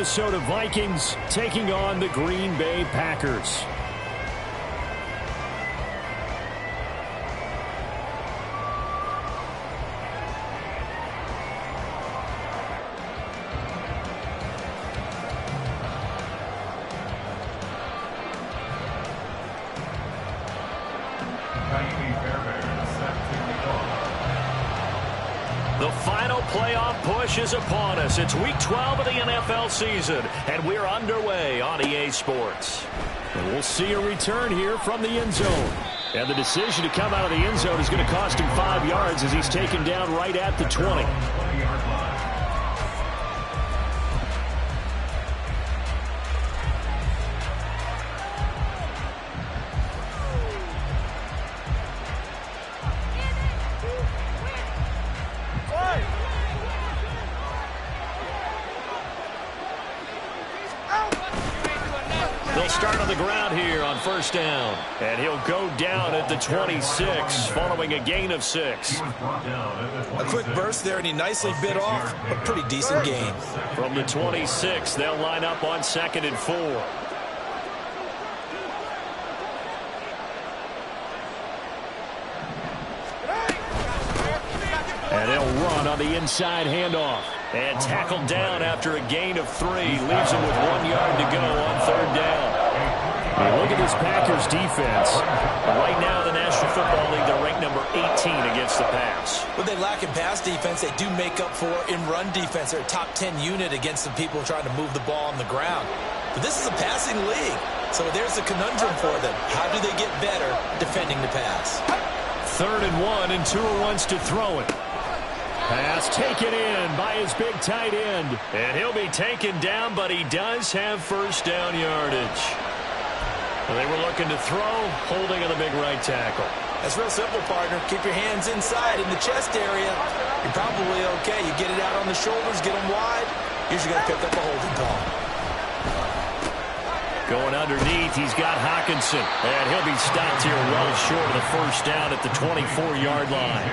Minnesota Vikings taking on the Green Bay Packers. The final playoff push is upon us. It's Week 12 of the NFL season, and we're underway on EA Sports. And we'll see a return here from the end zone. And the decision to come out of the end zone is going to cost him 5 yards as he's taken down right at the 20. They'll start on the ground here on first down. And he'll go down at the 26 following a gain of 6. A quick burst there, and he nicely bit off a pretty decent gain. From the 26, they'll line up on 2nd and 4. And they'll run on the inside handoff. And tackled down after a gain of 3. Leaves him with 1 yard to go on 3rd down. Now look at this Packers defense. Right now in the National Football League, they're ranked number 18 against the pass. What they lack in pass defense, they do make up for in run defense. They're a top 10 unit against the people trying to move the ball on the ground. But this is a passing league, so there's a conundrum for them. How do they get better defending the pass? 3rd and 1, and Tua wants to throw it. Pass taken in by his big tight end. And he'll be taken down, but he does have first down yardage. Well, they were looking to throw, holding on the big right tackle. That's real simple, partner. Keep your hands inside in the chest area. You're probably okay. You get it out on the shoulders, get them wide. Usually going to pick up a holding call. Going underneath, he's got Hockenson. And he'll be stopped here well short of the first down at the 24-yard line.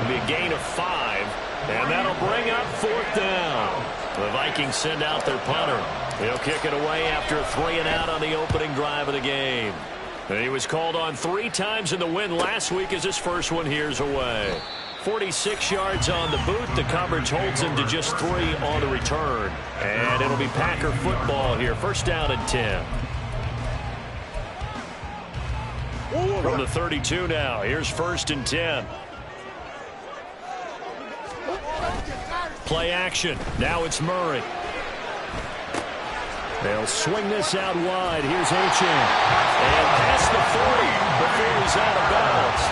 It'll be a gain of 5, and that'll bring up 4th down. The Vikings send out their punter. He'll kick it away after a 3-and-out on the opening drive of the game. And he was called on 3 times in the win last week as his first one here's away. 46 yards on the boot. The coverage holds him to just 3 on the return. And it'll be Packer football here. First down and 10. From the 32 now. Here's 1st and 10. Play action. Now it's Murray. They'll swing this out wide. Here's Achane. And past the 40 before he's out of bounds.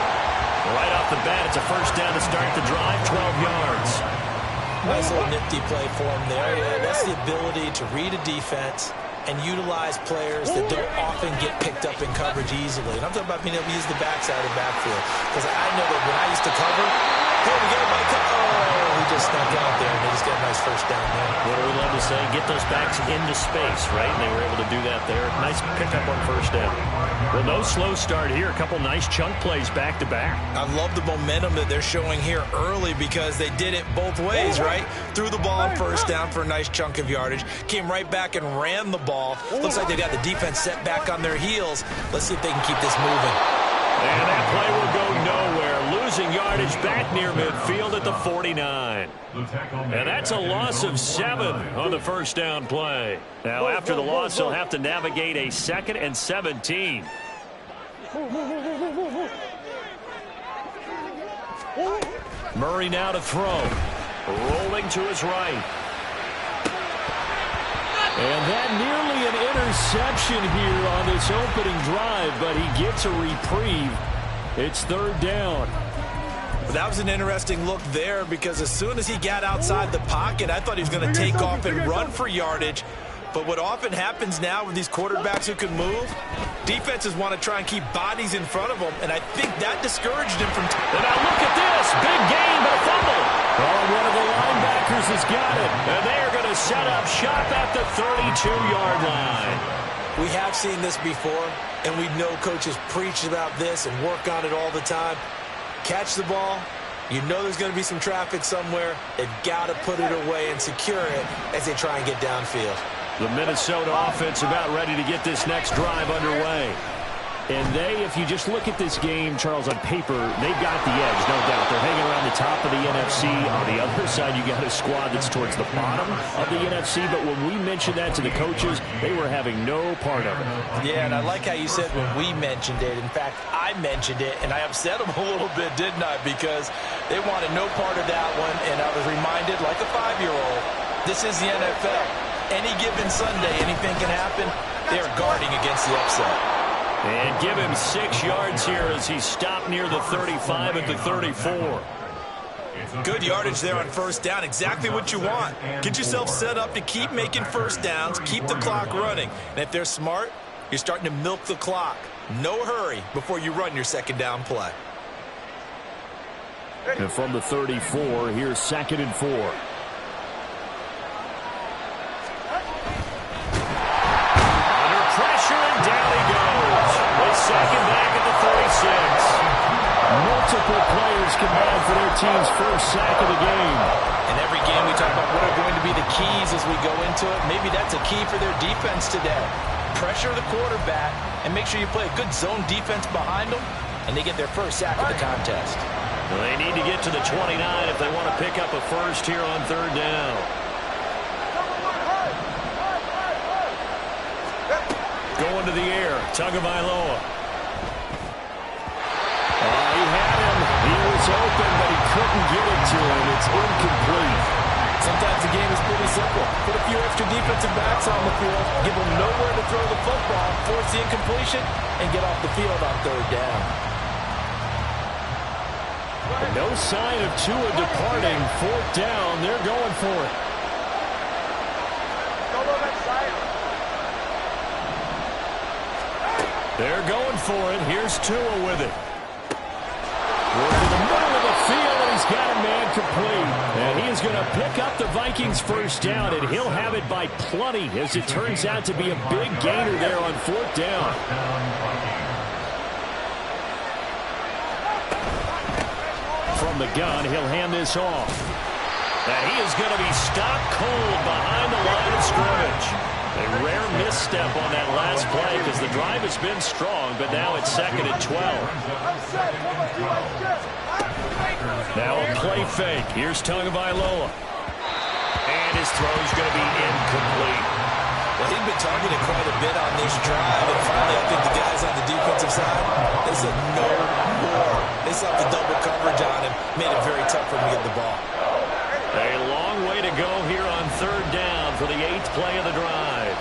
Right off the bat, it's a first down to start the drive, 12 yards. Nice little nifty play for him there. Yeah, that's the ability to read a defense and utilize players that don't often get picked up in coverage easily. And I'm talking about being able to use the backside of the backfield. Because I know that when I used to cover, hey, we got my cover. Oh, he just snuck out there, and they just got a nice first down there. What do we love to say? Get those backs into space, right? And they were able to do that there. Nice pickup on first down. Well, no slow start here. A couple nice chunk plays back-to-back. I love the momentum that they're showing here early because they did it both ways, right? Threw the ball on first down for a nice chunk of yardage. Came right back and ran the ball. Looks like they got the defense set back on their heels. Let's see if they can keep this moving. And that play will go nowhere. Losing yardage back near midfield at the 49. And that's a loss of 7 on the first down play. Now, after the loss, they'll have to navigate a 2nd and 17. Murray now to throw. Rolling to his right. And that nearly an interception here on this opening drive, but he gets a reprieve. It's 3rd down. Well, that was an interesting look there because as soon as he got outside the pocket, I thought he was going to take off and run for yardage. But what often happens now with these quarterbacks who can move, defenses want to try and keep bodies in front of them, and I think that discouraged him from... And now look at this. Big gain, but a fumble. Oh, one of the linebackers has got it. And they are going to set up shop at the 32-yard line. We have seen this before, and we know coaches preach about this and work on it all the time. Catch the ball, You know there's going to be some traffic somewhere. They've got to put it away and secure it as they try and get downfield. The Minnesota offense about ready to get this next drive underway. And if you just look at this game, Charles, on paper, they've got the edge, no doubt. They're hanging around the top of the NFC. On the other side, you got a squad that's towards the bottom of the NFC. But when we mentioned that to the coaches, they were having no part of it. Yeah, and I like how you said when we mentioned it. In fact, I mentioned it, and I upset them a little bit, didn't I? Because they wanted no part of that one, and I was reminded, like a 5-year-old, this is the NFL. Any given Sunday, anything can happen. They are guarding against the upset. And give him 6 yards here as he stopped near the 35 at the 34. Good yardage there on first down. Exactly what you want. Get yourself set up to keep making first downs, keep the clock running. And if they're smart, you're starting to milk the clock. No hurry before you run your second down play. And from the 34, here's 2nd and 4. Second back at the 36. Multiple players combined for their team's first sack of the game. In every game we talk about what are going to be the keys as we go into it. Maybe that's a key for their defense today. Pressure the quarterback and make sure you play a good zone defense behind them, and they get their first sack of the contest. Well, they need to get to the 29 if they want to pick up a first here on third down. Going to the air, Tagovailoa. He had him. He was open, but he couldn't get it to him. It's incomplete. Sometimes the game is pretty simple. Put a few extra defensive backs on the field, give them nowhere to throw the football, force the incompletion, and get off the field on third down. No sign of Tua departing. 4th down. They're going for it. They're going for it. Here's Tua with it. In the middle of the field, and he's got a man complete. And he is going to pick up the Vikings' first down, and he'll have it by plenty, as it turns out to be a big gainer there on 4th down. From the gun, he'll hand this off. And he is going to be stopped cold behind the line of scrimmage. A rare misstep on that last play because the drive has been strong, but now it's 2nd and 12. Now a play fake. Here's Tagovailoa. And his throw is going to be incomplete. Well, he's been targeted quite a bit on this drive, and finally I think the guys on the defensive side, they said no more. They saw the double coverage on him, made it very tough for him to get the ball. A long way to go here on third down for the 8th play of the drive.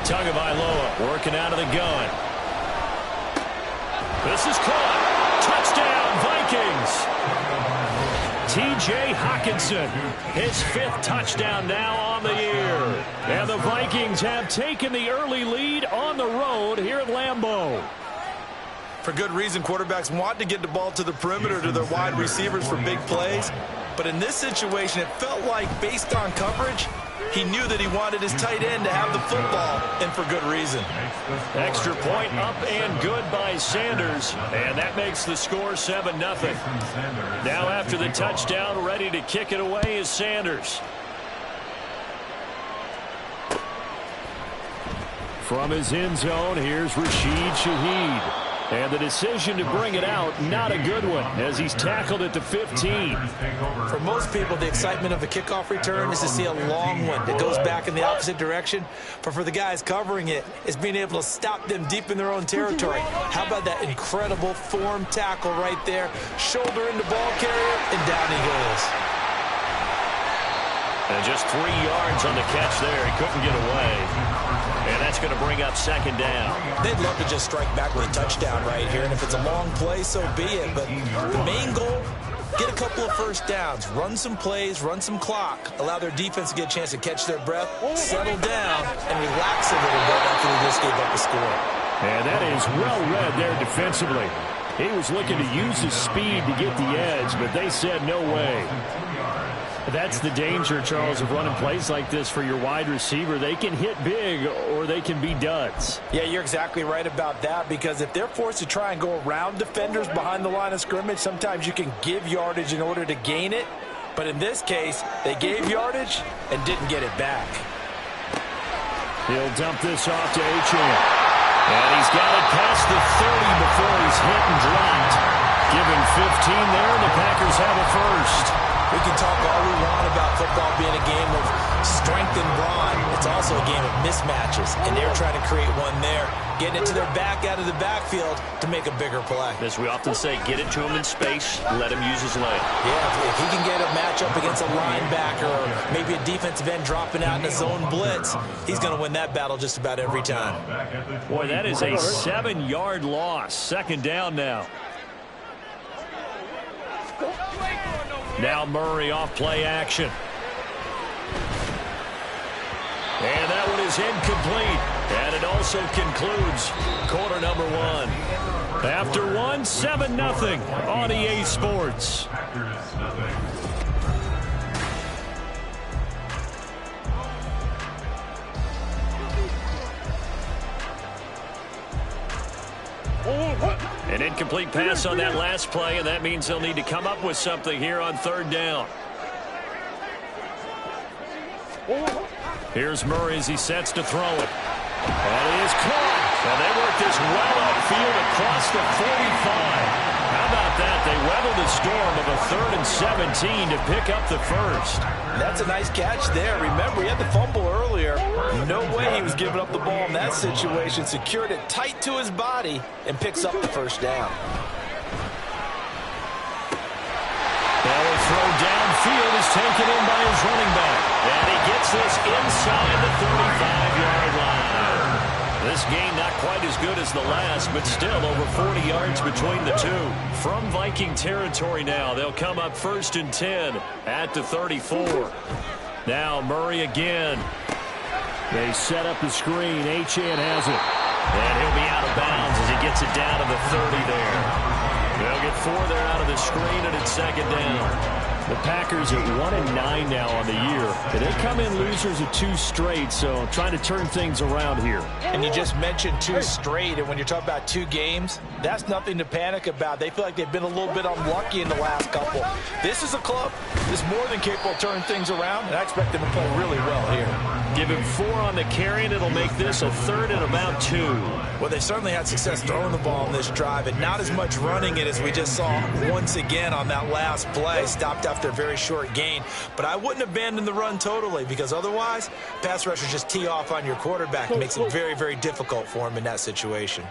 Tagovailoa working out of the gun. This is caught. Touchdown, Vikings. T.J. Hockenson, his 5th touchdown now on the year. And the Vikings have taken the early lead on the road here at Lambeau. For good reason, quarterbacks want to get the ball to the perimeter to their wide receivers for big plays. But in this situation, it felt like, based on coverage, he knew that he wanted his tight end to have the football, and for good reason. Extra point up and good by Sanders, and that makes the score 7-0. Now after the touchdown, ready to kick it away is Sanders. From his end zone, here's Rashid Shaheed. And the decision to bring it out, not a good one, as he's tackled at the 15. For most people, the excitement of a kickoff return is to see a long one that goes back in the opposite direction. But for the guys covering it, it's being able to stop them deep in their own territory. How about that incredible form tackle right there? Shoulder into ball carrier, and down he goes. And just 3 yards on the catch there. He couldn't get away. And that's going to bring up 2nd down. They'd love to just strike back with a touchdown right here. And if it's a long play, so be it. But the main goal, get a couple of first downs. Run some plays, run some clock. Allow their defense to get a chance to catch their breath, settle down, and relax a little bit after they just gave up a score. And that is well read there defensively. He was looking to use his speed to get the edge, but they said no way. That's the danger, Charles, of running plays like this for your wide receiver. They can hit big or they can be duds. Yeah, you're exactly right about that, because if they're forced to try and go around defenders behind the line of scrimmage, sometimes you can give yardage in order to gain it. But in this case, they gave yardage and didn't get it back. He'll dump this off to Achane. And he's got it past the 30 before he's hit and dropped. Give him 15 there, and the Packers have a first. We can talk all we want about football being a game of strength and brawn. It's also a game of mismatches, and they're trying to create one there, getting it to their back out of the backfield to make a bigger play. As we often say, get it to him in space, let him use his leg. Yeah, if he can get a matchup against a linebacker or maybe a defensive end dropping out in a zone blitz, he's going to win that battle just about every time. Boy, that is a 7-yard loss. Second down now. Now Murray off play action. And that one is incomplete. And it also concludes quarter number one. After one, 7-0 on EA Sports. An incomplete pass on that last play, and that means they'll need to come up with something here on third down. Here's Murray as he sets to throw it. And it is caught. And they work this well upfield across the 45. How about that? They weathered the storm of a 3rd and 17 to pick up the first. That's a nice catch there. Remember, he had the fumble earlier. No way he was giving up the ball in that situation. Secured it tight to his body and picks up the first down. That will throw downfield is taken in by his running back. And he gets this inside the 35-yard line. This game not quite as good as the last, but still over 40 yards between the two. From Viking territory now, they'll come up 1st and 10 at the 34. Now Murray again. They set up the screen. Achane has it. And he'll be out of bounds as he gets it down to the 30 there. They'll get 4 there out of the screen, and it's second down. The Packers at 1-9 now on the year. They come in losers of 2 straight, so trying to turn things around here. And you just mentioned 2 straight, and when you're talking about 2 games, that's nothing to panic about. They feel like they've been a little bit unlucky in the last couple. This is a club that's more than capable of turning things around, and I expect them to play really well here. Give him 4 on the carry, and it'll make this a 3rd and about 2. Well, they certainly had success throwing the ball on this drive, and not as much running it as we just saw once again on that last play. Stopped after a very short gain. But I wouldn't abandon the run totally, because otherwise, pass rushers just tee off on your quarterback. It makes it very, very difficult for him in that situation.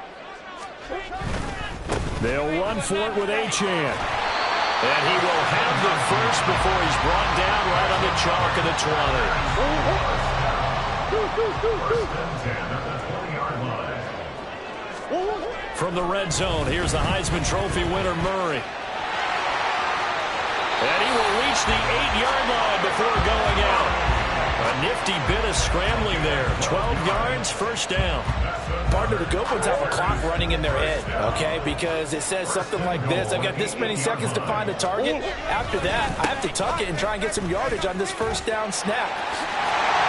They'll run for it with Achane. And he will have the first before he's brought down right on the chalk of the 20. From the red zone, here's the Heisman Trophy winner, Murray. And he will reach the 8-yard line before going out. A nifty bit of scrambling there. 12 yards, first down. Partner, the good ones have a clock running in their head, okay? Because it says something like this. I've got this many seconds to find a target. After that, I have to tuck it and try and get some yardage on this first down snap.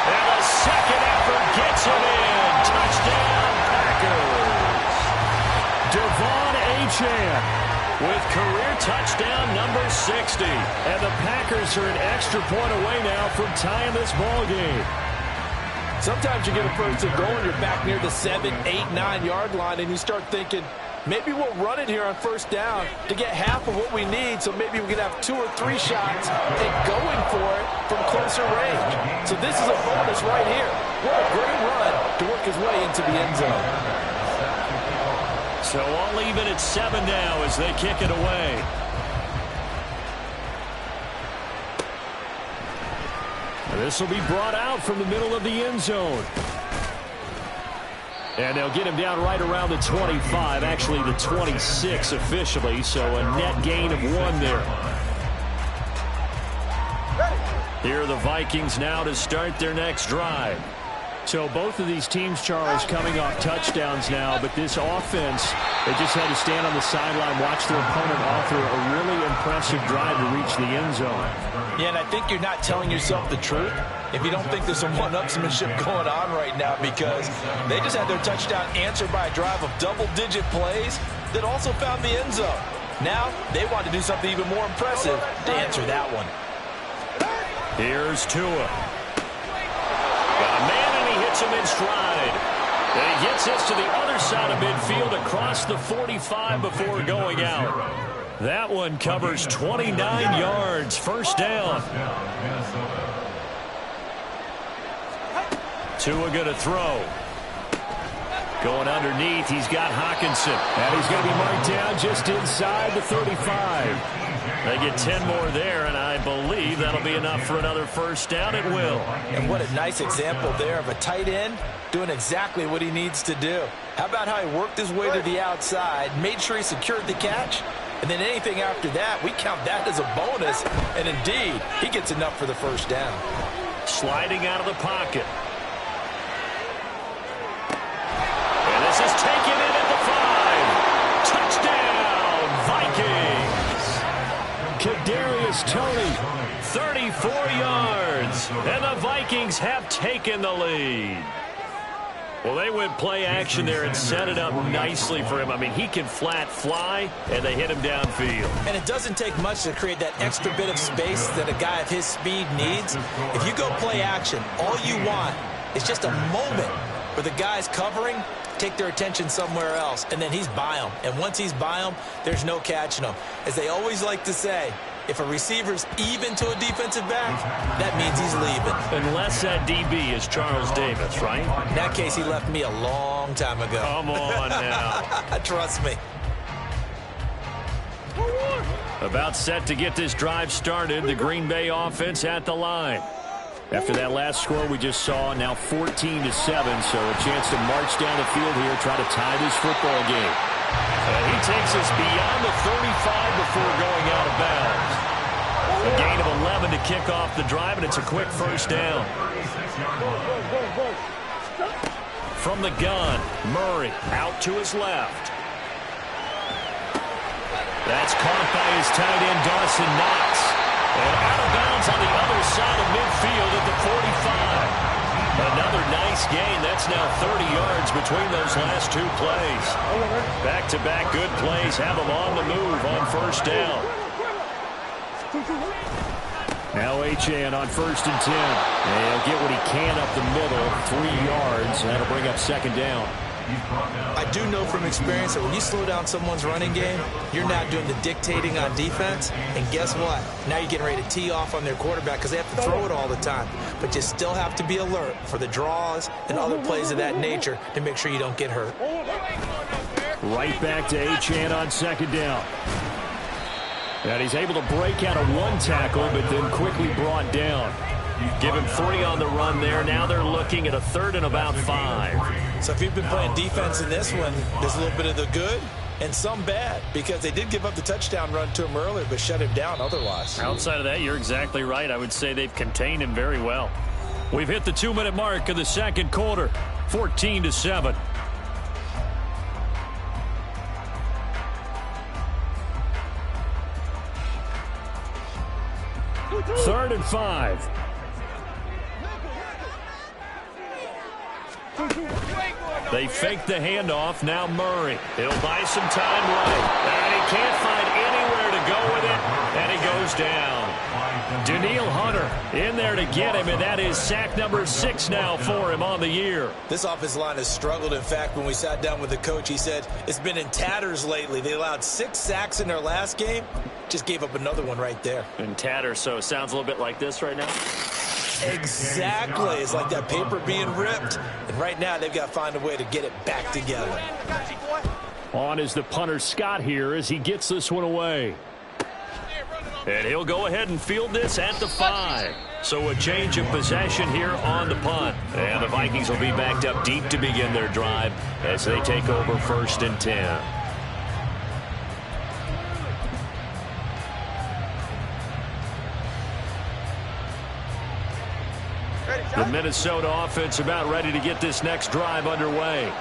And the second effort gets it in. Touchdown, Packers. Devon Achane with career touchdown number 60. And the Packers are an extra point away now from tying this ball game. Sometimes you get a first and goal and you're back near the 7, 8, 9-yard line, and you start thinking, maybe we'll run it here on first down to get half of what we need, so maybe we can have 2 or 3 shots and going for it from closer range. So this is a bonus right here. What a great run to work his way into the end zone. So all even at 7 now as they kick it away. This will be brought out from the middle of the end zone. And they'll get him down right around the 25, actually the 26 officially, so a net gain of 1 there. Here are the Vikings now to start their next drive. So both of these teams, Charles, coming off touchdowns now, but this offense, they just had to stand on the sideline, watch their opponent author a really impressive drive to reach the end zone. Yeah, and I think you're not telling yourself the truth if you don't think there's some one-upsmanship going on right now, because they just had their touchdown answered by a drive of double-digit plays that also found the end zone. Now they want to do something even more impressive to answer that one. Here's Tua. Got a man, and he hits him in stride. And he gets this to the other side of midfield across the 45 before going out. That one covers 29 yards. First down. Tua going to throw. Going underneath, he's got Hockenson. And he's going to be marked down just inside the 35. They get 10 more there, and I believe that'll be enough for another first down. It will. And what a nice example there of a tight end doing exactly what he needs to do. How about how he worked his way to the outside, made sure he secured the catch, and then anything after that, we count that as a bonus. And indeed, he gets enough for the first down. Sliding out of the pocket. And this is taken in at the 5. Touchdown, Vikings. Kadarius Toney, 34 yards, and the Vikings have taken the lead. Well, they went play action there and set it up nicely for him. I mean, he can flat fly, and they hit him downfield. And it doesn't take much to create that extra bit of space that a guy of his speed needs. If you go play action, all you want is just a moment where the guy's covering, take their attention somewhere else, and then he's by him. And once he's by him, there's no catching him. As they always like to say, if a receiver's even to a defensive back, that means he's leaving. Unless that DB is Charles Davis, right? In that case, he left me a long time ago. Come on now. Trust me. About set to get this drive started, the Green Bay offense at the line. After that last score we just saw, now 14-7, so a chance to march down the field here, try to tie this football game. He takes us beyond the 35 before going out of bounds. A gain of 11 to kick off the drive, and it's a quick first down. From the gun, Murray out to his left. That's caught by his tight end, Dawson Knox. And out of bounds on the other side of midfield at the 45. Another nice gain. That's now 30 yards between those last two plays. Back-to-back good plays have them on the move on first down. Now Achane on 1st and 10. And he'll get what he can up the middle, 3 yards, and that'll bring up second down. I do know from experience that when you slow down someone's running game, you're not doing the dictating on defense. And guess what? Now you're getting ready to tee off on their quarterback because they have to throw it all the time. But you still have to be alert for the draws and other plays of that nature to make sure you don't get hurt. Right back to Achane on second down. And he's able to break out of one tackle, but then quickly brought down. Give him 3 on the run there. Now they're looking at a 3rd and about 5. So if you've been playing defense in this one, there's a little bit of the good and some bad, because they did give up the touchdown run to him earlier, but shut him down otherwise. Outside of that, you're exactly right. I would say they've contained him very well. We've hit the 2-minute mark of the second quarter, 14-7. Third and 5. They fake the handoff. Now Murray. He'll buy some time right. And he can't find anywhere to go with it. And he goes down. Danielle Hunter in there to get him, and that is sack number 6 now for him on the year. This offensive line has struggled. In fact, when we sat down with the coach, he said it's been in tatters lately. They allowed 6 sacks in their last game. Just gave up another one right there. In tatters, so it sounds a little bit like this right now. Exactly. It's like that paper being ripped. And right now, they've got to find a way to get it back together. On is the punter, Scott, here as he gets this one away. And he'll go ahead and field this at the 5. So a change of possession here on the punt. And the Vikings will be backed up deep to begin their drive as they take over 1st and 10. The Minnesota offense about ready to get this next drive underway.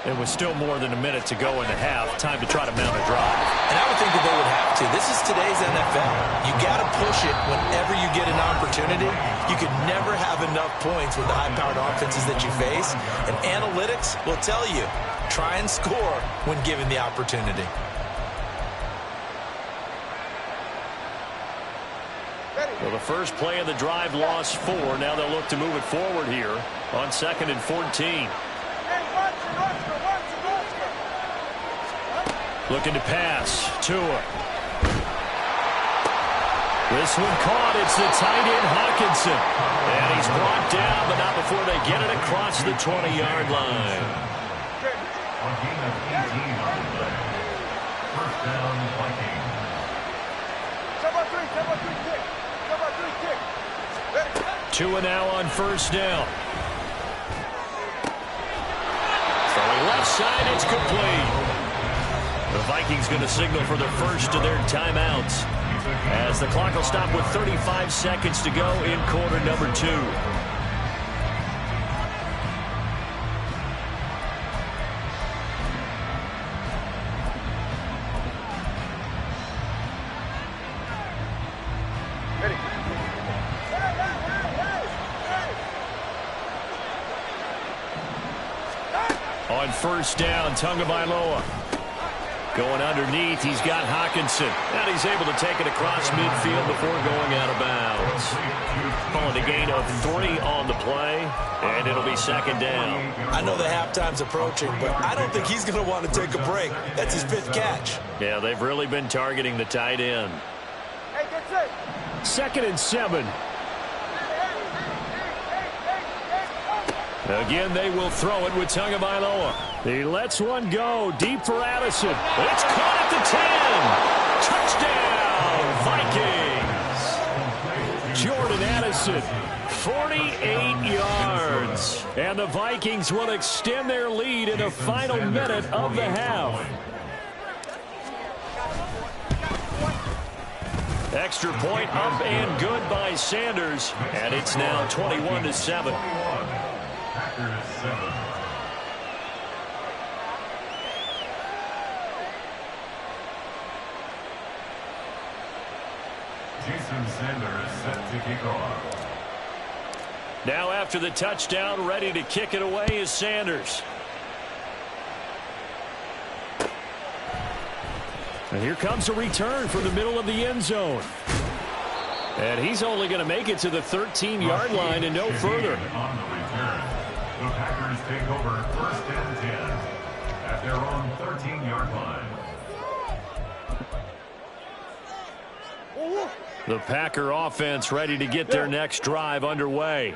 And with still more than a minute to go in the half, time to try to mount a drive. And I would think that they would have to. This is today's NFL. You got to push it whenever you get an opportunity. You could never have enough points with the high-powered offenses that you face. And analytics will tell you, try and score when given the opportunity. Well, the first play of the drive lost 4. Now they'll look to move it forward here on 2nd and 14. Looking to pass. Tua. This one caught. It's the tight end, Hockenson. And he's brought down, but not before they get it across the 20-yard line. A gain of 18 on the play. First down, Vikings. 2 now on first down. Throwing left side, it's complete. The Vikings going to signal for their first of their timeouts as the clock will stop with 35 seconds to go in quarter number 2. On first down, Tagovailoa. Going underneath, he's got Hockenson. And he's able to take it across midfield before going out of bounds. Calling a gain of 3 on the play, and it'll be second down. I know the halftime's approaching, but I don't think he's going to want to take a break. That's his 5th catch. Yeah, they've really been targeting the tight end. 2nd and 7. Again, they will throw it with Tagovailoa. He lets one go deep for Addison. It's caught at the 10. Touchdown, Vikings. Jordan Addison, 48 yards. And the Vikings will extend their lead in the final minute of the half. Extra point up and good by Sanders. And it's now 21-7. Packers 7. Jason Sanders set to kick off. Now after the touchdown, ready to kick it away is Sanders. And here comes a return from the middle of the end zone. And he's only going to make it to the 13-yard line and no further. On the return, the Packers take over 1st and 10 at their own 13-yard line. The Packer offense ready to get their next drive underway.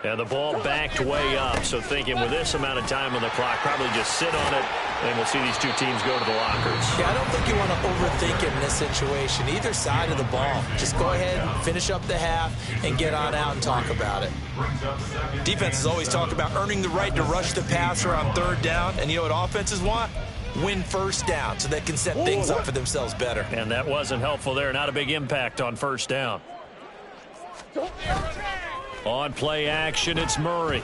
And the ball backed way up, so thinking with this amount of time on the clock, probably just sit on it, and we'll see these two teams go to the lockers. Yeah, I don't think you want to overthink it in this situation. Either side of the ball. Just go ahead, finish up the half, and get on out and talk about it. Defenses always talk about earning the right to rush the passer on 3rd down, and you know what offenses want? Win 1st down so they can set things up for themselves better. And that wasn't helpful there. Not a big impact on 1st down. On play action, it's Murray.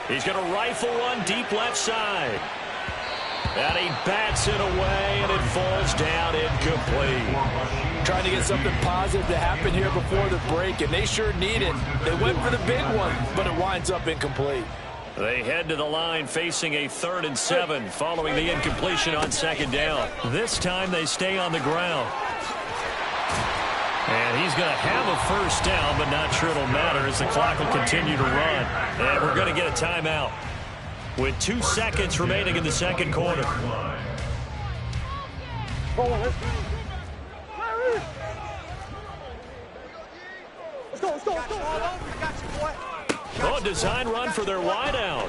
He's going to rifle one deep left side. And he bats it away, and it falls down incomplete. Trying to get something positive to happen here before the break, and they sure need it. They went for the big one, but it winds up incomplete. They head to the line facing a 3rd and 7 following the incompletion on 2nd down. This time they stay on the ground. And he's going to have a 1st down, but not sure it'll matter as the clock will continue to run. And we're going to get a timeout with 2 seconds remaining in the 2nd quarter. Let's go. Oh, design run for their wideout.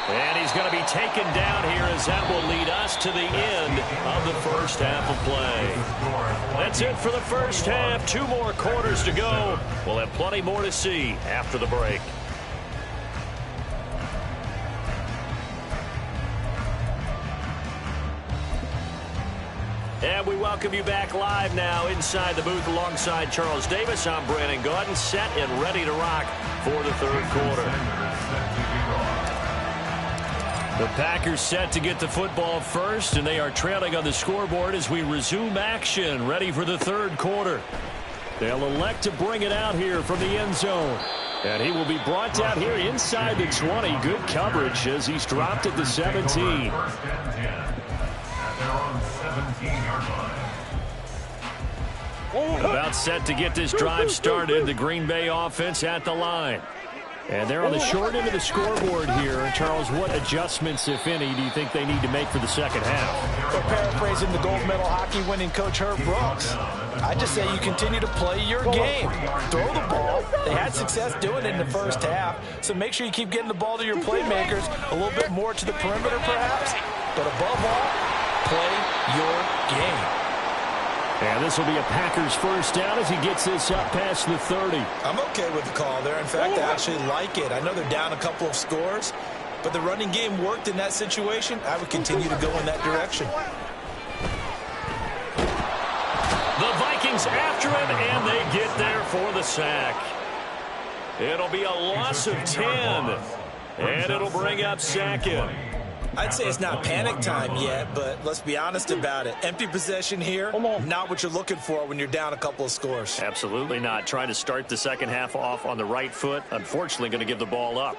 And he's going to be taken down here as that will lead us to the end of the 1st half of play. That's it for the 1st half. 2 more quarters to go. We'll have plenty more to see after the break. And we welcome welcome you back live now inside the booth alongside Charles Davis. I'm Brandon Gaudin, set and ready to rock for the third quarter. The Packers set to get the football first, and they are trailing on the scoreboard as we resume action, ready for the third quarter. They'll elect to bring it out here from the end zone. And he will be brought down here inside the 20. Good coverage as he's dropped at the 17. About set to get this drive started. The Green Bay offense at the line. And they're on the short end of the scoreboard here. Charles, what adjustments, if any, do you think they need to make for the second half? Well, paraphrasing the gold medal hockey winning coach Herb Brooks, I just say you continue to play your game. Throw the ball. They had success doing it in the first half, so make sure you keep getting the ball to your playmakers, a little bit more to the perimeter perhaps, but above all, play your game. And this will be a Packers first down as he gets this up past the 30. I'm okay with the call there. In fact, I actually like it. I know they're down a couple of scores, but the running game worked in that situation. I would continue to go in that direction. The Vikings after him, and they get there for the sack. It'll be a loss of 10, and it'll bring up second. I'd say it's not panic time yet, but let's be honest about it. Empty possession here, not what you're looking for when you're down a couple of scores. Absolutely not. Trying to start the second half off on the right foot. Unfortunately, going to give the ball up.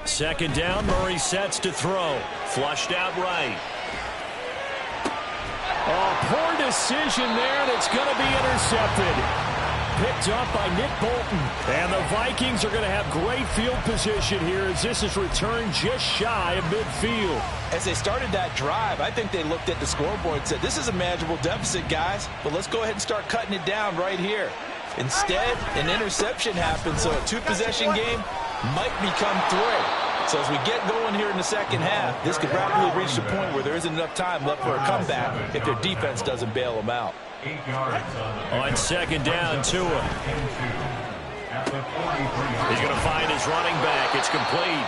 Second down, Murray sets to throw. Flushed out right. Oh, poor decision there, and it's going to be intercepted. Picked up by Nick Bolton. And the Vikings are going to have great field position here as this is returned just shy of midfield. As they started that drive, I think they looked at the scoreboard and said, this is a manageable deficit, guys, but let's go ahead and start cutting it down right here. Instead, an interception happened, so a two-possession game might become three. So as we get going here in the second half, this could rapidly reach the point where there isn't enough time left for a comeback if their defense doesn't bail them out. On second down, Tua. He's going to find his running back. It's complete.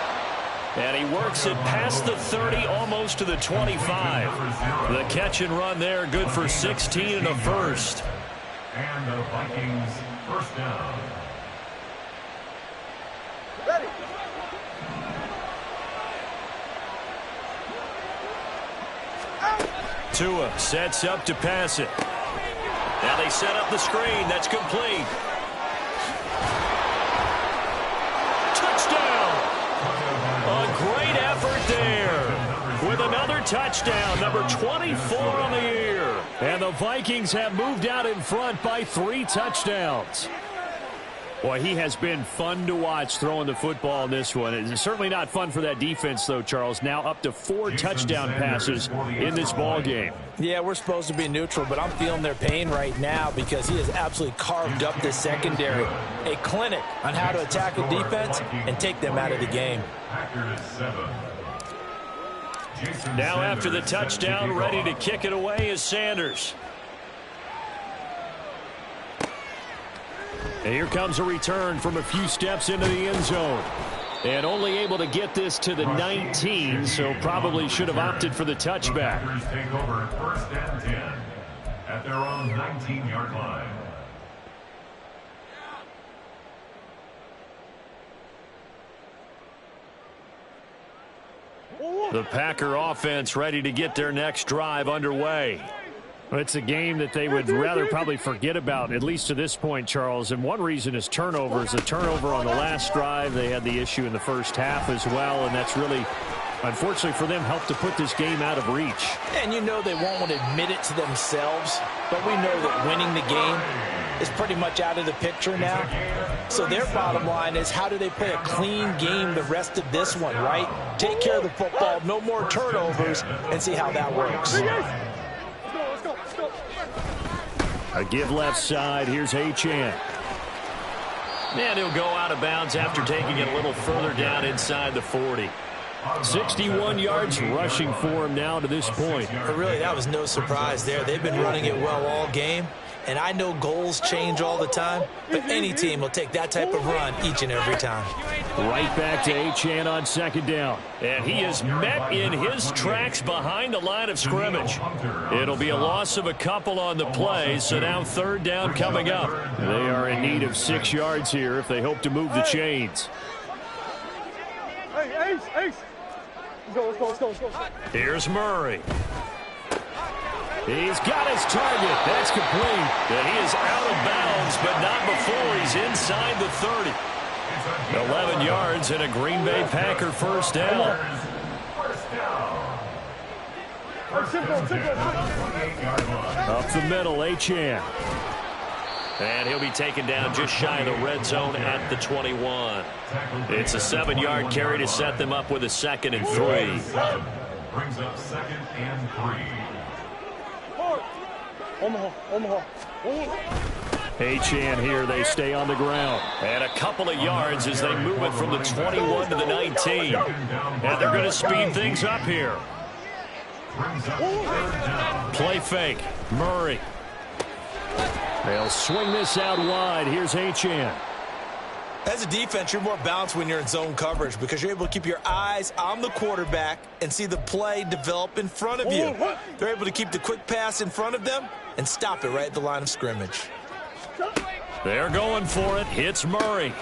And he works it past the 30, almost to the 25. The catch and run there, good for 16 and a first. And the Vikings first down. Ready. Tua sets up to pass it. Now they set up the screen. That's complete. Touchdown! A great effort there with another touchdown, number 24 on the year. And the Vikings have moved out in front by 3 touchdowns. Boy, he has been fun to watch throwing the football in this one. It's certainly not fun for that defense, though, Charles. Now up to 4 touchdown passes in this ball game. Yeah, we're supposed to be neutral, but I'm feeling their pain right now because he has absolutely carved up this secondary. A clinic on how to attack a defense and take them out of the game. Now after the touchdown, ready to kick it away is Sanders. And here comes a return from a few steps into the end zone. And only able to get this to the 19, so probably should have opted for the touchback. Packers take over first and 10 at their own 19-yard line. The Packer offense ready to get their next drive underway. It's a game that they would rather probably forget about, at least to this point, Charles. And one reason is turnovers. A turnover on the last drive. They had the issue in the first half as well, and that's really, unfortunately for them, helped to put this game out of reach. And you know they won't want to admit it to themselves, but we know that winning the game is pretty much out of the picture now. So their bottom line is, how do they play a clean game the rest of this one, right? Take care of the football, no more turnovers, and see how that works. A give left side. Here's Achane. And he'll go out of bounds after taking it a little further down inside the 40. 61 yards rushing for him now to this point. But really, that was no surprise there. They've been running it well all game. And I know goals change all the time, but any team will take that type of run each and every time. Right back to Achane on second down. And he is met in his tracks behind the line of scrimmage. It'll be a loss of a couple on the play, so now third down coming up. They are in need of 6 yards here if they hope to move the chains. Hey, Ace, Ace. Let's go. Here's Murray. He's got his target. That's complete. And he is out of bounds, but not before he's inside the 30. 11 yards and a Green Bay Packer first down. Up the middle, Achane. And he'll be taken down just shy of the red zone at the 21. It's a 7-yard carry to set them up with a 2nd and 3. Brings up 2nd and 3. Omaha. Achane here, they stay on the ground. And a couple of yards as they move it from the 21 to the 19. And they're going to speed things up here. Play fake. Murray. They'll swing this out wide. Here's Achane. As a defense, you're more balanced when you're in zone coverage because you're able to keep your eyes on the quarterback and see the play develop in front of you. They're able to keep the quick pass in front of them and stop it right at the line of scrimmage. They're going for it. Hits Murray.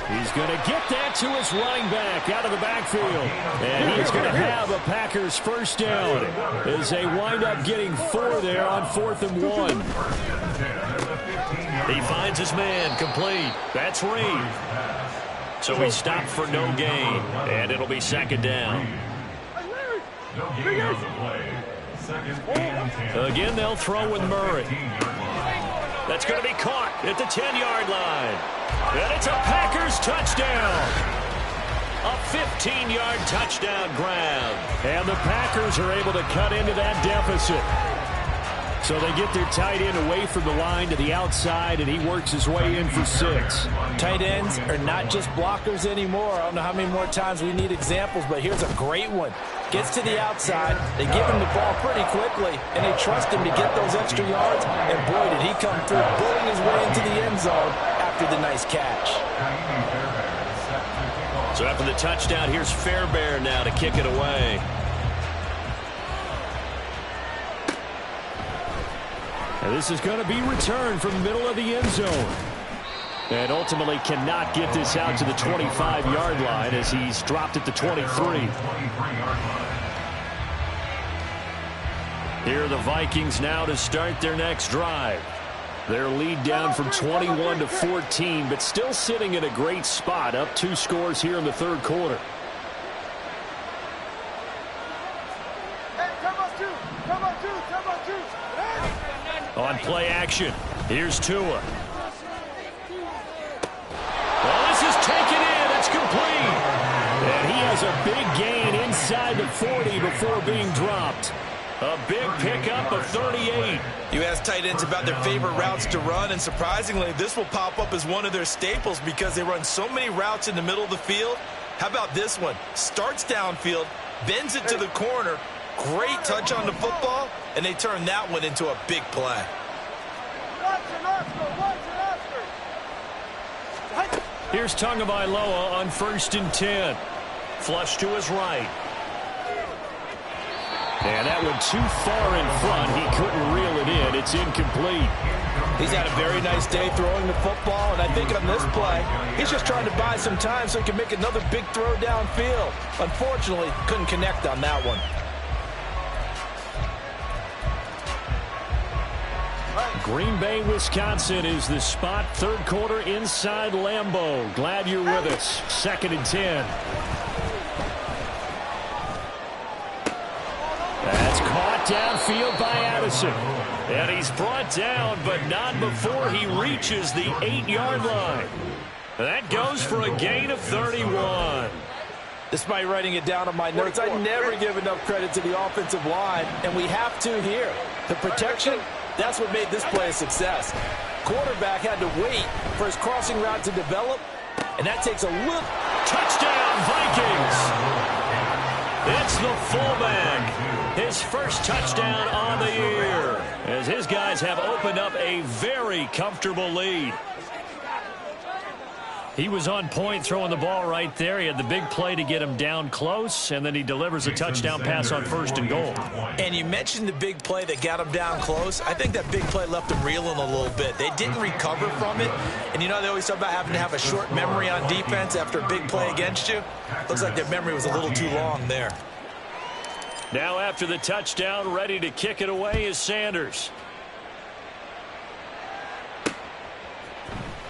He's going to get that to his running back out of the backfield. And he's going to have a Packers first down as they wind up getting 4 there on 4th and 1. He finds his man complete. That's Reed. So he stopped for no gain. And it'll be 2nd down. Again, they'll throw with Murray. That's going to be caught at the 10-yard line. And it's a Packers touchdown. A 15-yard touchdown grab. And the Packers are able to cut into that deficit. So they get their tight end away from the line to the outside, and he works his way in for 6. Tight ends are not just blockers anymore. I don't know how many more times we need examples, but here's a great one. Gets to the outside, they give him the ball pretty quickly, and they trust him to get those extra yards, and boy, did he come through, bulling his way into the end zone after the nice catch. So after the touchdown, here's Fairbairn now to kick it away. And this is going to be returned from the middle of the end zone. And ultimately cannot get this out to the 25-yard line as he's dropped at the 23. Here are the Vikings now to start their next drive. Their lead down from 21 to 14, but still sitting in a great spot, up 2 scores here in the 3rd quarter. On play action, here's Tua. Well, this is taken in. It's complete. And he has a big gain inside the 40 before being dropped. A big pickup of 38. You ask tight ends about their favorite routes to run, and surprisingly, this will pop up as one of their staples because they run so many routes in the middle of the field. How about this one? Starts downfield, bends it to the corner, great touch on the football, and they turn that one into a big play. Here's Tagovailoa on 1st and 10. Flush to his right. And that one too far in front. He couldn't reel it in. It's incomplete. He's had a very nice day throwing the football, and I think on this play, he's just trying to buy some time so he can make another big throw downfield. Unfortunately, couldn't connect on that one. Green Bay, Wisconsin is the spot. 3rd quarter inside Lambeau. Glad you're with us. 2nd and 10. That's caught downfield by Addison. And he's brought down, but not before he reaches the 8-yard line. That goes for a gain of 31. Despite writing it down on my notes, I never give enough credit to the offensive line, and we have to here. The protection, that's what made this play a success. Quarterback had to wait for his crossing route to develop, and that takes a look. Touchdown, Vikings! It's the fullback. His first touchdown on the year, as his guys have opened up a very comfortable lead. He was on point throwing the ball right there. He had the big play to get him down close, and then he delivers a touchdown pass on 1st and goal. And you mentioned the big play that got him down close. I think that big play left him reeling a little bit. They didn't recover from it. And you know, they always talk about having to have a short memory on defense after a big play against you. Looks like their memory was a little too long there. Now after the touchdown, ready to kick it away is Sanders.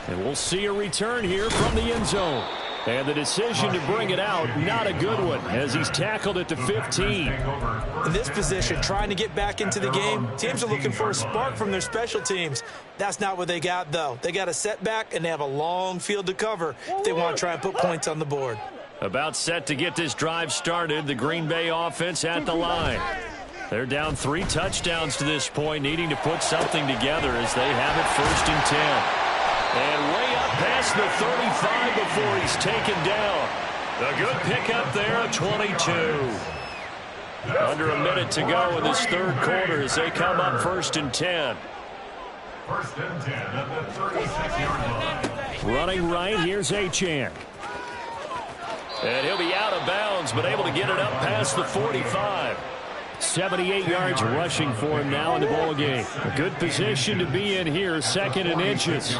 And we'll see a return here from the end zone. And the decision to bring it out, not a good one, as he's tackled at the 15. In this position, trying to get back into the game, teams are looking for a spark from their special teams. That's not what they got, though. They got a setback, and they have a long field to cover if they want to try and put points on the board. About set to get this drive started, the Green Bay offense at the line. They're down 3 touchdowns to this point, needing to put something together as they have it 1st and 10. And way up past the 35 before he's taken down. A good pickup there at 22. Under a minute to go in this 3rd quarter as they come up 1st and 10. 1st and 10 at the 36-yard line. Running right, here's Achane. And he'll be out of bounds, but able to get it up past the 45. 78 yards rushing for him now in the ball game. A good position to be in here, 2nd and inches.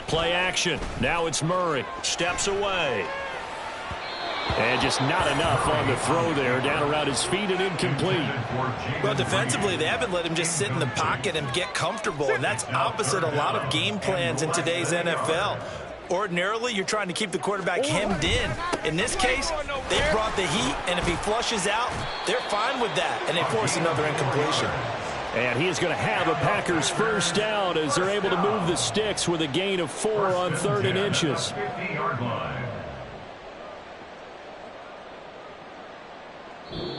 Play action. Now it's Murray. Steps away. And just not enough on the throw there. Down around his feet and incomplete. Well, defensively, they haven't let him just sit in the pocket and get comfortable. And that's opposite a lot of game plans in today's NFL. Ordinarily, you're trying to keep the quarterback hemmed in. In this case, they brought the heat, and if he flushes out, they're fine with that, and they force another incompletion. And he is going to have a Packers first down as they're able to move the sticks with a gain of 4 on 3rd and inches. 50-yard line.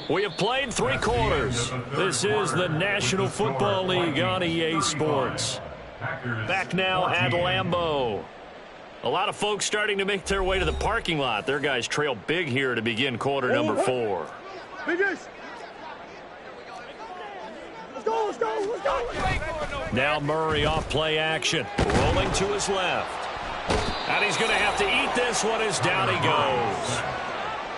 We have played 3 quarters. This is the National Football League on EA Sports. Back now at Lambeau. A lot of folks starting to make their way to the parking lot. Their guys trail big here to begin quarter number 4. Let's go. Now Murray off play action. Rolling to his left. And he's going to have to eat this one as down he goes.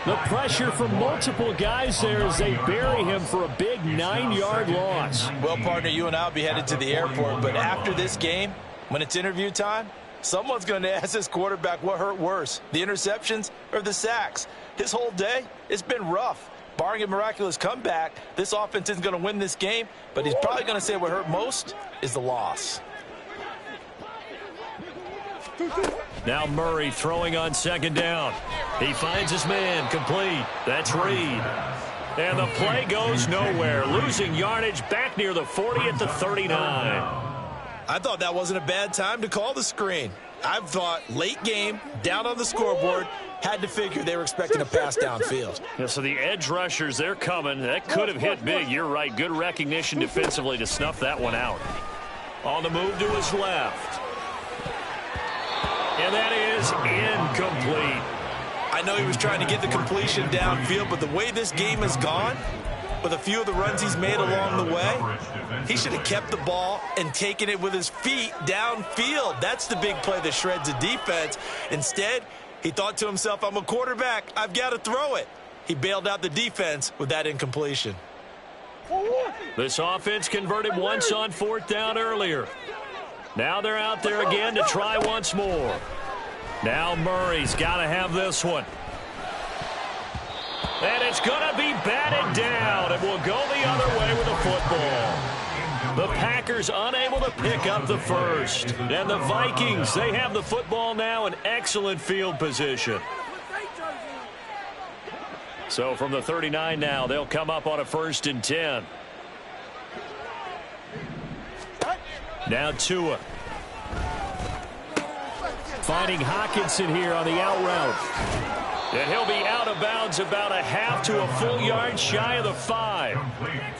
The pressure from multiple guys there as they bury him for a big 9-yard loss. Well, partner, you and I will be headed to the airport, but after this game, when it's interview time, someone's going to ask this quarterback what hurt worse, the interceptions or the sacks. His whole day, it's been rough. Barring a miraculous comeback, this offense isn't going to win this game, but he's probably going to say what hurt most is the loss. Now Murray throwing on 2nd down. He finds his man complete. That's Reed. And the play goes nowhere. Losing yardage back near the 40 at the 39. I thought that wasn't a bad time to call the screen. I thought late game, down on the scoreboard, had to figure they were expecting a pass downfield. Yeah, so the edge rushers, they're coming. That could have hit big. You're right. Good recognition defensively to snuff that one out. On the move to his left. And that is incomplete. I know he was trying to get the completion downfield, but the way this game has gone, with a few of the runs he's made along the way, he should have kept the ball and taken it with his feet downfield. That's the big play that shreds the defense. Instead, he thought to himself, I'm a quarterback. I've got to throw it. He bailed out the defense with that incompletion. This offense converted once on 4th down earlier. Now they're out there again to try once more. Now Murray's got to have this one. And it's going to be batted down. It will go the other way with the football. The Packers unable to pick up the first. And the Vikings, they have the football now in excellent field position. So from the 39 now, they'll come up on a 1st and 10. Now Tua. Finding Hockenson here on the out route. And he'll be out of bounds about a half to a full yard shy of the 5.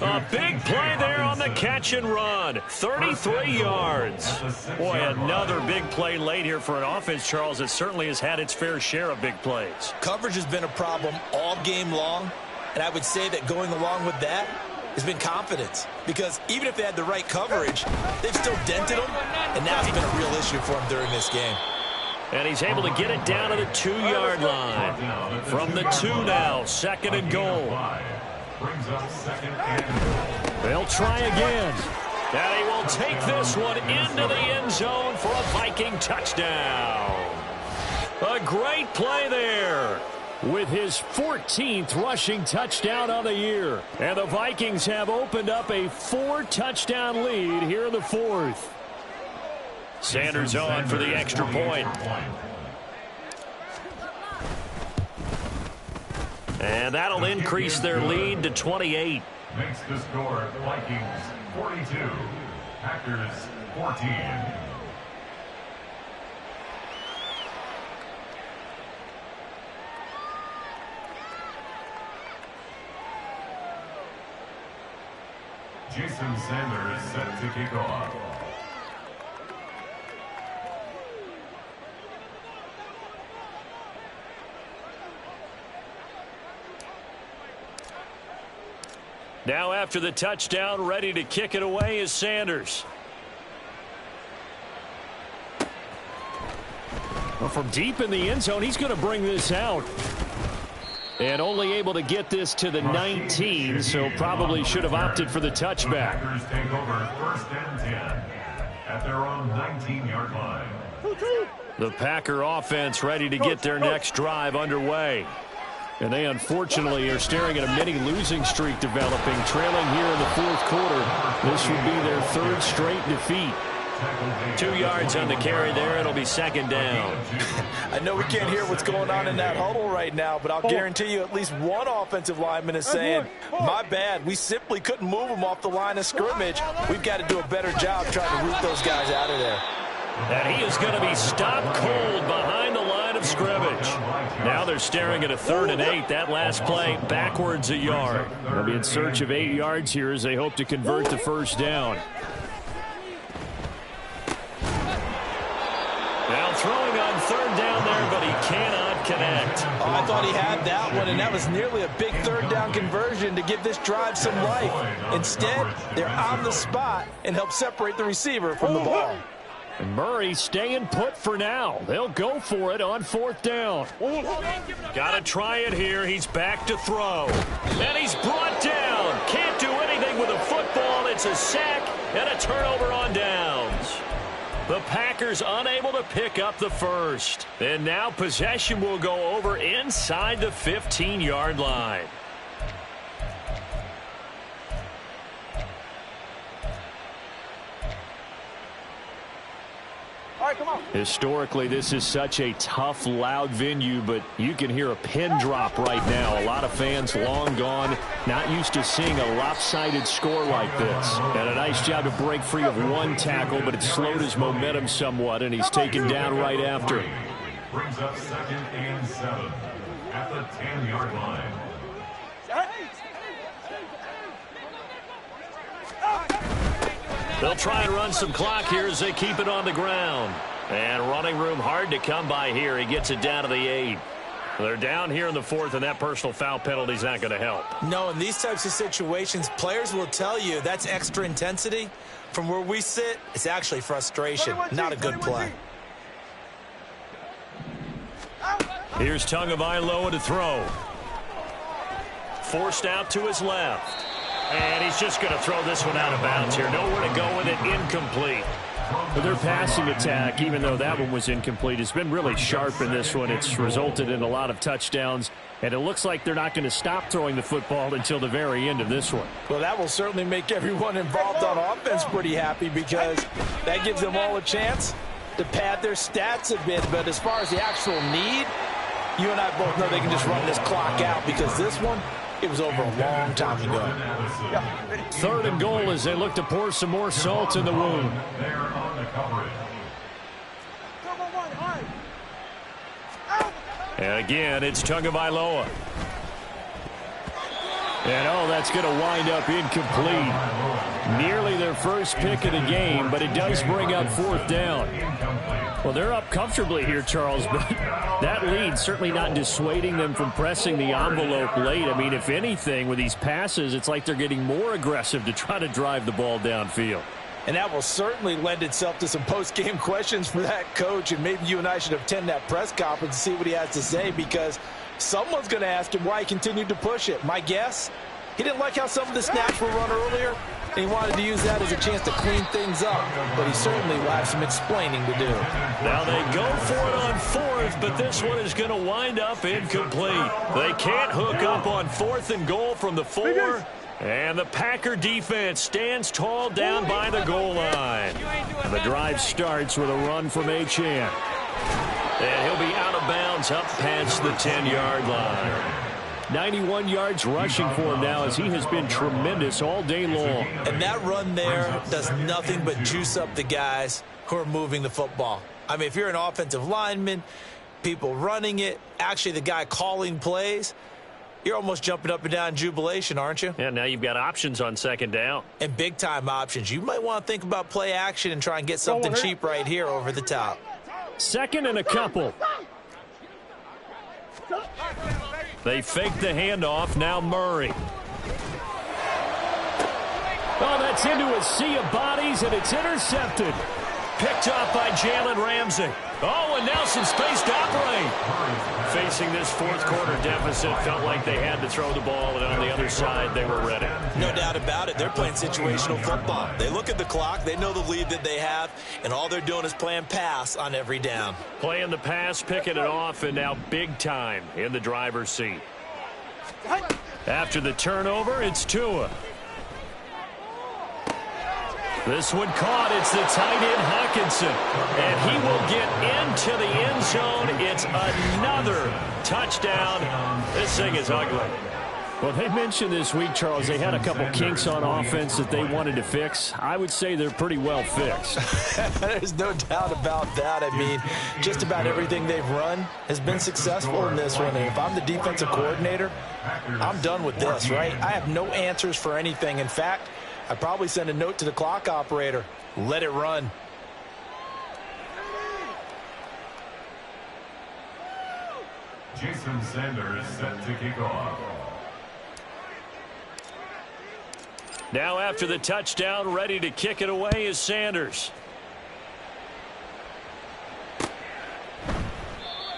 A big play there on the catch and run. 33 yards. Boy, another big play late here for an offense, Charles, that certainly has had its fair share of big plays. Coverage has been a problem all game long, and I would say that going along with that has been confidence, because even if they had the right coverage, they've still dented them, and now it's been a real issue for them during this game. And he's able to get it down to the 2-yard line. From the 2 now, 2nd and goal. They'll try again. And he will take this one into the end zone for a Viking touchdown. A great play there. With his 14th rushing touchdown on the year. And the Vikings have opened up a 4-touchdown lead here in the 4th. Sanders on for the extra point. And that'll increase their lead to 28. Makes the score Vikings 42, Packers 14. Jason Sanders set to kick off. Now after the touchdown, ready to kick it away is Sanders. Well, from deep in the end zone, he's going to bring this out. And only able to get this to the 19, so probably should have opted for the touchback. Packers take over 1st and 10 at their own 19-yard line. The Packer offense ready to get their next drive underway. And they unfortunately are staring at a mini losing streak developing, trailing here in the 4th quarter. This would be their 3rd straight defeat. 2 yards on the carry there. It'll be 2nd down. I know we can't hear what's going on in that huddle right now, but I'll guarantee you at least one offensive lineman is saying, my bad, we simply couldn't move them off the line of scrimmage. We've got to do a better job trying to root those guys out of there. And he is going to be stopped cold behind the line of scrimmage. Now they're staring at a 3rd and 8. That last play backwards a yard. They'll be in search of 8 yards here as they hope to convert the 1st down. Now throwing on 3rd down there, but he cannot connect. Oh, I thought he had that one, and that was nearly a big 3rd down conversion to give this drive some life. Instead, they're on the spot and help separate the receiver from the ball. And Murray staying put for now. They'll go for it on 4th down. Got to try it here. He's back to throw. And he's brought down. Can't do anything with a football. It's a sack and a turnover on downs. The Packers unable to pick up the 1st. And now possession will go over inside the 15-yard line. Historically, this is such a tough, loud venue, but you can hear a pin drop right now. A lot of fans long gone, not used to seeing a lopsided score like this. And a nice job to break free of one tackle, but it slowed his momentum somewhat, and he's taken down right after. Brings up 2nd and 7 at the 10-yard line. They'll try and run some clock here as they keep it on the ground. And running room hard to come by here. He gets it down to the 8. They're down here in the 4th, and that personal foul penalty is not going to help. No, in these types of situations, players will tell you that's extra intensity. From where we sit, it's actually frustration, not a good play. Here's Tagovailoa to throw. Forced out to his left. And he's just going to throw this one out of bounds here. Nowhere to go with it. Incomplete. But their passing attack, even though that one was incomplete, has been really sharp in this one. It's resulted in a lot of touchdowns, and it looks like they're not going to stop throwing the football until the very end of this one. Well, that will certainly make everyone involved on offense pretty happy, because that gives them all a chance to pad their stats a bit. But as far as the actual need, you and I both know they can just run this clock out, because this one, it was over a long time ago. 3rd and goal as they look to pour some more salt in the wound. They're on the coverage. And again, it's Tagovailoa. And, oh, that's going to wind up incomplete. Nearly their first pick of the game, but it does bring up 4th down. Well, they're up comfortably here, Charles, but that lead certainly not dissuading them from pressing the envelope late. I mean, if anything, with these passes, it's like they're getting more aggressive to try to drive the ball downfield. And that will certainly lend itself to some post-game questions for that coach, and maybe you and I should attend that press conference and see what he has to say, because someone's going to ask him why he continued to push it. My guess, he didn't like how some of the snaps were run earlier, and he wanted to use that as a chance to clean things up, but he certainly will have some explaining to do. Now they go for it on 4th, but this one is going to wind up incomplete. They can't hook up on 4th and goal from the 4. And the Packer defense stands tall down by the goal line. And the drive starts with a run from Achane. And he'll be out of bounds up past the 10-yard line. 91 yards rushing for him now, as he has been tremendous all day long. And that run there does nothing but juice up the guys who are moving the football. I mean, if you're an offensive lineman, people running it, actually the guy calling plays, you're almost jumping up and down in jubilation, aren't you? Yeah, now you've got options on 2nd down. And big-time options. You might want to think about play action and try and get something cheap right here over the top. 2nd and a couple. They fake the handoff. Now Murray. Oh, that's into a sea of bodies, and it's intercepted. Picked off by Jalen Ramsey. Oh, and now some space to operate. Facing this 4th quarter deficit, felt like they had to throw the ball, and on the other side, they were ready. No doubt about it. They're playing situational football. They look at the clock, they know the lead that they have, and all they're doing is playing pass on every down. Playing the pass, picking it off, and now big time in the driver's seat. After the turnover, it's Tua. This one caught. It's the tight end, Hawkinson. And he will get into the end zone. It's another touchdown. This thing is ugly. Well, they mentioned this week, Charles, they had a couple kinks on offense that they wanted to fix. I would say they're pretty well fixed. There's no doubt about that. I mean, just about everything they've run has been successful in this one. And if I'm the defensive coordinator, I'm done with this, right? I have no answers for anything. In fact, I'd probably send a note to the clock operator. Let it run. Jason Sanders set to kick off. Now after the touchdown, ready to kick it away is Sanders.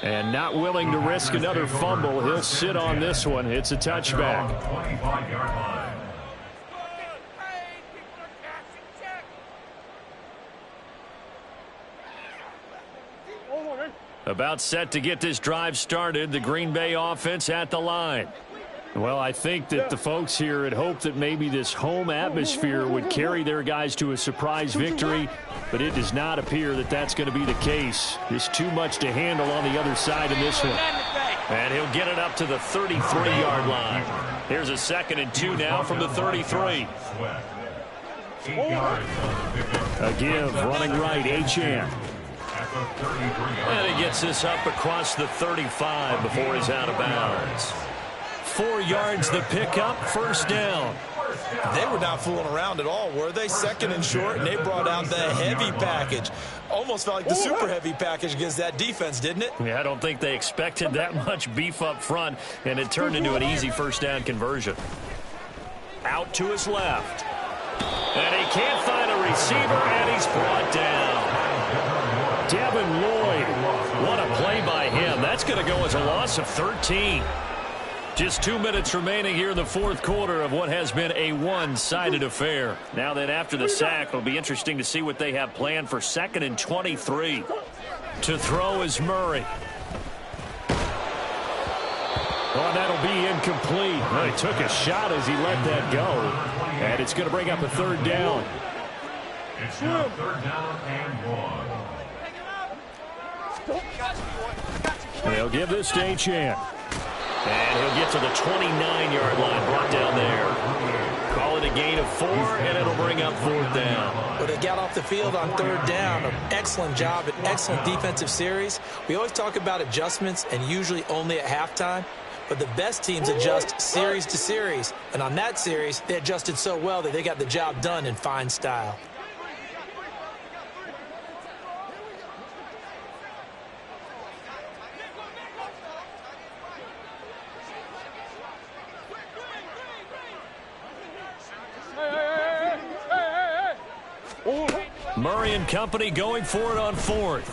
And not willing to risk another fumble. He'll sit on this one. It's a touchback. 25-yard line. About set to get this drive started. The Green Bay offense at the line. Well, I think that the folks here had hoped that maybe this home atmosphere would carry their guys to a surprise victory, but it does not appear that that's going to be the case. There's too much to handle on the other side in this one. And he'll get it up to the 33-yard line. Here's a 2nd and 2 now from the 33. A give, running right, Achane. And he gets this up across the 35 before he's out of bounds. 4 yards the pickup, 1st down. They were not fooling around at all, were they? 2nd and short, and they brought out the heavy package. Almost felt like the super heavy package against that defense, didn't it? Yeah, I don't think they expected that much beef up front, and it turned into an easy 1st down conversion. Out to his left. And he can't find a receiver, and he's brought down. Devin Lloyd. What a play by him. That's going to go as a loss of 13. Just 2 minutes remaining here in the 4th quarter of what has been a one-sided affair. Now that after the sack, it'll be interesting to see what they have planned for 2nd and 23. To throw is Murray. Oh, that'll be incomplete. Well, he took a shot as he let that go. And it's going to bring up a 3rd down. It's now 3rd down and 1. And they'll give this to Achane. And he'll get to the 29-yard line, brought down there. Call it a gain of 4, and it'll bring up 4th down. But they got off the field on 3rd down. An excellent job, an excellent defensive series. We always talk about adjustments, and usually only at halftime. But the best teams adjust series to series. And on that series, they adjusted so well that they got the job done in fine style. Murray and company going for it on fourth.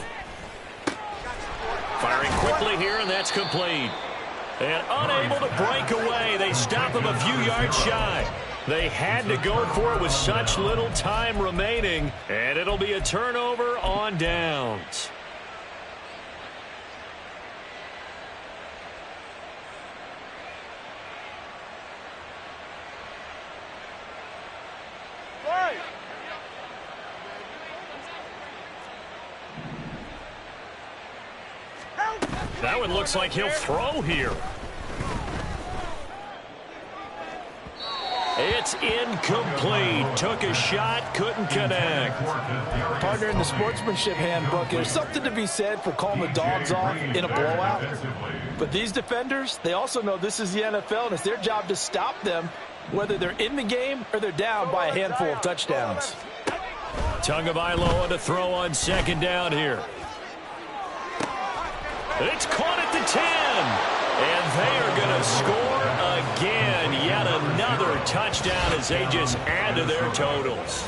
Firing quickly here, and that's complete. And unable to break away. They stop him a few yards shy. They had to go for it with such little time remaining, and it'll be a turnover on downs. That one looks like he'll throw here. It's incomplete. Took a shot, couldn't connect. Partner, in the sportsmanship handbook, there's something to be said for calling the dogs off in a blowout. But these defenders, they also know this is the NFL, and it's their job to stop them, whether they're in the game or they're down by a handful of touchdowns. Tagovailoa to throw on second down here. It's caught at the 10. And they are going to score again. Yet another touchdown as they just add to their totals.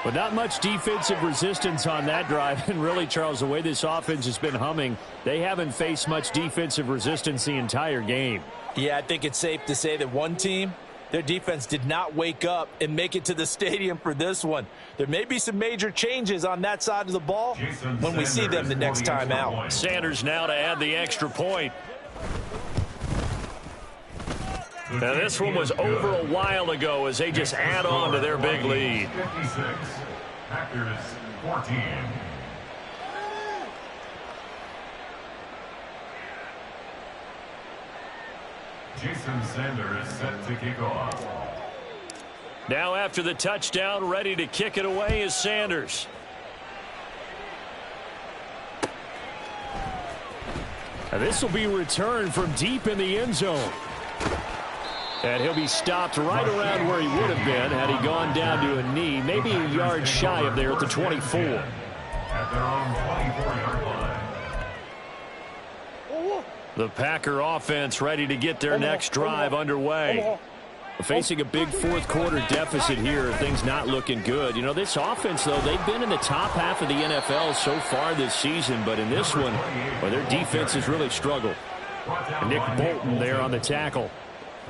But not much defensive resistance on that drive. And really, Charles, the way this offense has been humming, they haven't faced much defensive resistance the entire game. Yeah, I think it's safe to say that one team, their defense did not wake up and make it to the stadium for this one. There may be some major changes on that side of the ball when we see them the next time out. Sanders now to add the extra point. Now this one was over a while ago as they just add on to their big lead. 56. Packers 14. Jason Sanders set to kick off. Now after the touchdown, ready to kick it away is Sanders. Now this will be returned from deep in the end zone. And he'll be stopped right around where he would have been had he gone down to a knee, maybe a yard shy of there at the 24. At their own 24-yard line. The Packer offense ready to get their next drive underway. Facing a big fourth quarter deficit here, things not looking good. You know, this offense, though, they've been in the top half of the NFL so far this season, but in this one, well, their defense has really struggled. And Nick Bolton there on the tackle.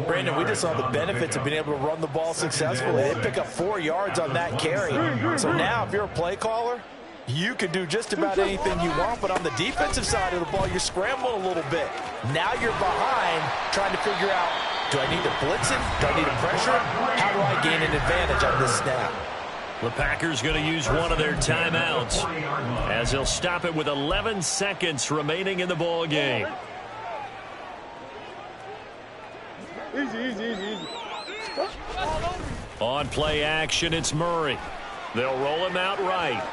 Brandon, we just saw the benefits of being able to run the ball successfully. They pick up 4 yards on that carry. So now if you're a play caller, you can do just about anything you want, but on the defensive side of the ball, you're scrambling a little bit. Now you're behind trying to figure out, do I need to blitz it? Do I need to pressure it? How do I gain an advantage on this snap? The Packers going to use one of their timeouts as they'll stop it with 11 seconds remaining in the ball game. Easy. On play action, it's Murray. They'll roll him out right.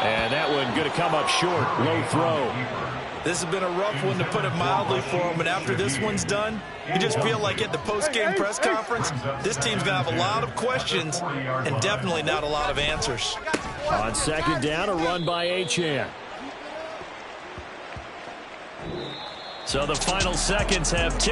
And that one going to come up short. Low throw. This has been a rough one, to put it mildly, for him. And after this one's done, you just feel like at the post-game press conference, this team's going to have a lot of questions and definitely not a lot of answers. On second down, a run by Achane. So the final seconds have ticked